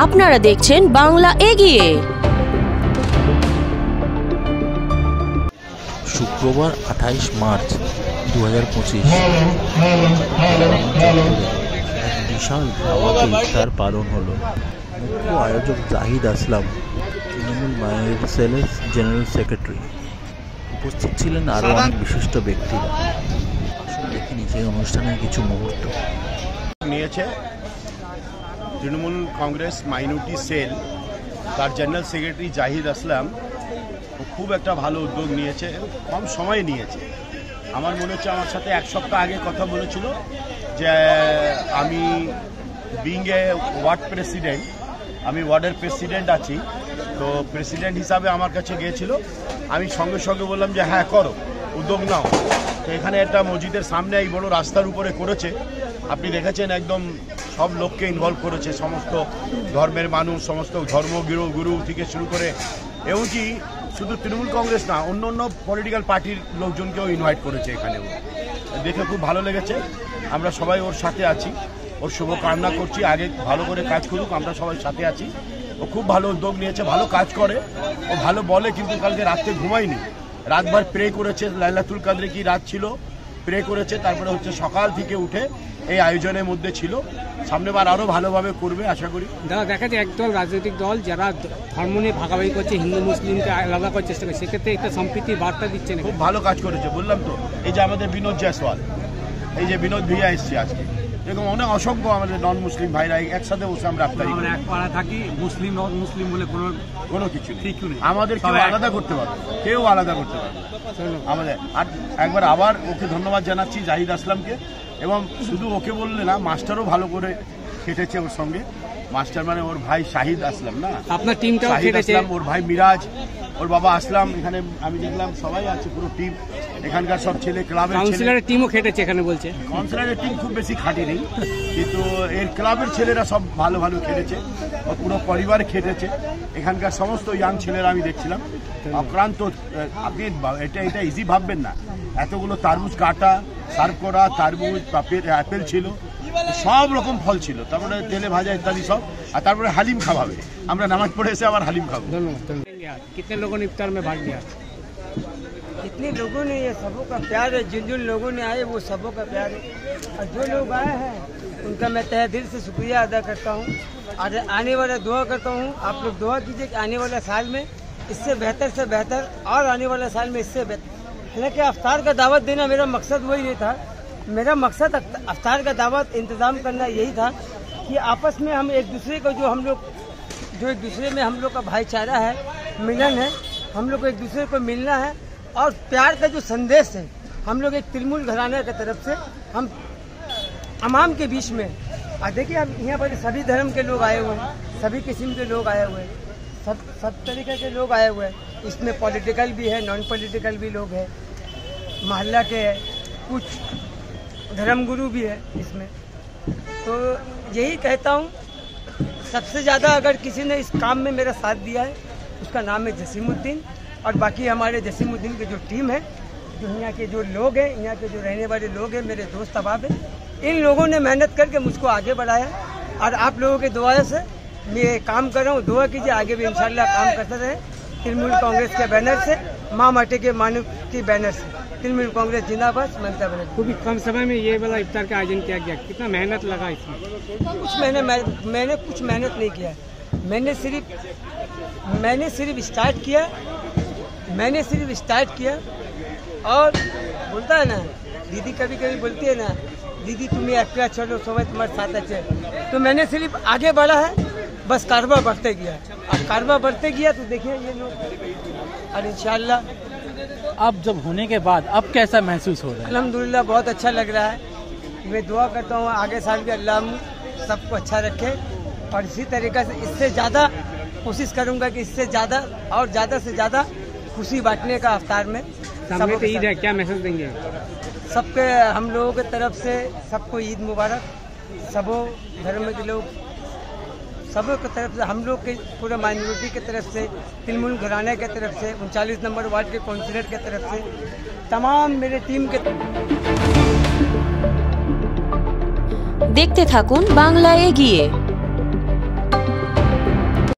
আপনারা দেখছেন বাংলা এগিয়ে। শুক্রবার 28 মার্চ 2025 বিশাল ধামাকে ইফতার পালন হলো। মুখ্য আয়োজক জাহিদ আসলাম, তৃণমূল মায়ের সেলের জেনারেল সেক্রেটারি। উপস্থিত ছিলেন আরও অনেক বিশিষ্ট ব্যক্তিরা। আসুন দেখে নিচে অনুষ্ঠানের কিছু মুহূর্ত। নিয়েছে তৃণমূল কংগ্রেস মাইনরিটি সেল, তার জেনারেল সেক্রেটারি জাহিদ আসলাম খুব একটা ভালো উদ্যোগ নিয়েছে, কম সময়ে নিয়েছে। আমার মনে হচ্ছে আমার সাথে এক সপ্তাহ আগে কথা বলেছিল যে আমি বিং এ ওয়ার্ড প্রেসিডেন্ট, আমি ওয়ার্ডের প্রেসিডেন্ট আছি, তো প্রেসিডেন্ট হিসাবে আমার কাছে গিয়েছিল। আমি সঙ্গে সঙ্গে বললাম যে হ্যাঁ করো, উদ্যোগ নাও। তো এখানে একটা মসজিদের সামনে এই বড় রাস্তার উপরে করেছে, আপনি দেখেছেন একদম সব লোককে ইনভলভ করেছে, সমস্ত ধর্মের মানুষ, সমস্ত ধর্মগুরু থেকে শুরু করে, এমনকি শুধু তৃণমূল কংগ্রেস না, অন্য অন্য পলিটিক্যাল পার্টির লোকজনকেও ইনভাইট করেছে। এখানেও দেখে খুব ভালো লেগেছে। আমরা সবাই ওর সাথে আছি, ওর শুভকামনা করছি, আগে ভালো করে কাজ করুক, আমরা সবাই সাথে আছি। ও খুব ভালো উদ্যোগ নিয়েছে, ভালো কাজ করে, ও ভালো বলে, কিন্তু কালকে রাত্রে ঘুমায়নি, রাতভর প্রে করেছে। লাইলাতুল কদরে কি রাত ছিল, প্রে করেছে, তারপরে হচ্ছে সকাল থেকে উঠে এই আয়োজনের মধ্যে ছিল। সামনেবার আরো ভালোভাবে করবে আশা করি। দাদা, দেখা যায় একদল রাজনৈতিক দল যারা ধর্ম নিয়ে ভাগাভাগি করছে, হিন্দু মুসলিমকে আলাদা করার চেষ্টা করছে, সেক্ষেত্রে একটা সম্প্রীতির বার্তা দিচ্ছে না। খুব ভালো কাজ করেছে, বললাম তো। এই যে আমাদের বিনোদ জয়সওয়াল, এই যে বিনোদ ভাইয়া এসছে আজকে, এরকম অনেক অসংখ্য আমাদের নন মুসলিম ভাইরা একসাথে বসে আমরা আফতারি করি। এক পাড়া থাকি, মুসলিম নন মুসলিম বলে কোনো কিছু নেই, আমাদের কেউ আলাদা করতে পারবে, কেউ আলাদা করতে পারবে আমাদের। আর একবার আবার ওকে ধন্যবাদ জানাচ্ছি জাহিদ আসলামকে, এবং শুধু ওকে বললে না, মাস্টারও ভালো করে খেটেছে ওর সঙ্গে। মাস্টার মানে ওর ভাই শাহিদ আসলাম, না আপনার টিমটাও খেটেছে, ওর ভাই মিরাজ, ওর বাবা আসলাম, এখানে আমি দেখলাম সবাই আছে, পুরো টিম, এখানকার সব ছেলে, ক্লাবের কাউন্সিলরের টিমও খেটেছে। এখানে বলছে কাউন্সিলরের টিম খুব বেশি খাটি নেই, কিন্তু এর ক্লাবের ছেলেরা সব ভালো ভালো খেলেছে, ও পুরো পরিবার খেটেছে। এখানকার সমস্ত ইয়াং ছেলেরা আমি দেখছিলাম আক্রান্ত। আপনি এটা ইজি ভাববেন না, এতগুলো তারমুজ কাটা, সার্ভ করা, তারমুজ, অ্যাপেল ছিল, সব রকম ফল ছিল, তারপরে তেলে ভাজা ইত্যাদি সব, আর তারপরে হালিম খাওয়াবে। আমরা নামাজ পড়ে এসে আবার হালিম খাবো। कितने लोगों ने इफ्तार में भाग लिया? इतने लोगों ने, ये सबों का प्यार है, जिन जिन लोगों ने आए वो सबों का प्यार है, और जो लोग आए हैं उनका मैं तहे दिल से शुक्रिया अदा करता हूँ। और आने वाला दुआ करता हूँ, आप लोग दुआ कीजिए कि आने वाला साल में इससे बेहतर से बेहतर, और आने वाला साल में इससे बेहतर। हालांकि अफ्तार का दावत देना मेरा मकसद वही नहीं था। मेरा मकसद अफ्तार का दावत इंतज़ाम करना यही था कि आपस में हम एक दूसरे को, जो एक दूसरे में हम लोग का भाईचारा है, मिलन है, हम लोग को एक दूसरे को मिलना है, और प्यार का जो संदेश है, हम लोग एक तृणमूल घराने की तरफ से हम अवाम के बीच में। और देखिए, अब यहाँ पर सभी धर्म के लोग आए हुए हैं, सभी किस्म के लोग आए हुए हैं, सब तरीके के लोग आए हुए हैं। इसमें पॉलिटिकल भी है, नॉन पॉलिटिकल भी लोग हैं, मोहल्ला के हैं, कुछ धर्मगुरु भी है इसमें। तो यही कहता हूँ, सबसे ज़्यादा अगर किसी ने इस काम में मेरा साथ दिया है, उसका नाम है जसीमुद्दीन, और बाकी हमारे जसीमुद्दीन की जो टीम है, जो यहाँ के जो लोग हैं, यहाँ के जो रहने वाले लोग हैं, मेरे दोस्त अहबाब हैं, इन लोगों ने मेहनत करके मुझको आगे बढ़ाया। और आप लोगों के दुआ से मैं काम कर रहा हूँ, दुआ कीजिए आगे भी इंशाल्लाह काम करते रहे। तृणमूल कांग्रेस के बैनर से, माँ माटी के मानव की बैनर से, तृणमूल कांग्रेस जिंदाबाद, ममता बनर्जी। खूब कम समय में ये वाला इफ्तार का आयोजन किया गया, कितना मेहनत लगा इसमें? मैंने कुछ मेहनत नहीं किया, मैंने सिर्फ स्टार्ट किया। और बोलता है ना, दीदी कभी कभी बोलती है ना, दीदी तुम्हें एक्स्ट्रा चलो, समय तुम्हारे साथ अच्छे। तो मैंने सिर्फ आगे बढ़ा है, बस कारवा बढ़ते गया, और कारवा बढ़ते गया तो देखिए ये लोग। और इंशाल्लाह अब जब होने के बाद अब कैसा महसूस हो रहा है? अल्हम्दुलिल्लाह बहुत अच्छा लग रहा है। मैं दुआ करता हूँ आगे साल भी अल्लाह सबको अच्छा रखे, और इसी तरीके से इससे ज़्यादा कोशिश करूँगा कि इससे ज़्यादा और ज़्यादा से ज़्यादा खुशी बांटने का अफ्तार में। सामने तो ईद है, क्या मैसेज देंगे सबके, हम लोगों की तरफ से सबको ईद मुबारक, सबों धर्म के लोग सबकी तरफ से, हम लोग के पूरे माइनॉरिटी की तरफ से, तृणमूल घराने की तरफ से, 39 नंबर वार्ड के काउंसिलर की तरफ से, तमाम मेरे टीम के। দেখতে থাকুন বাংলা এগিয়ে।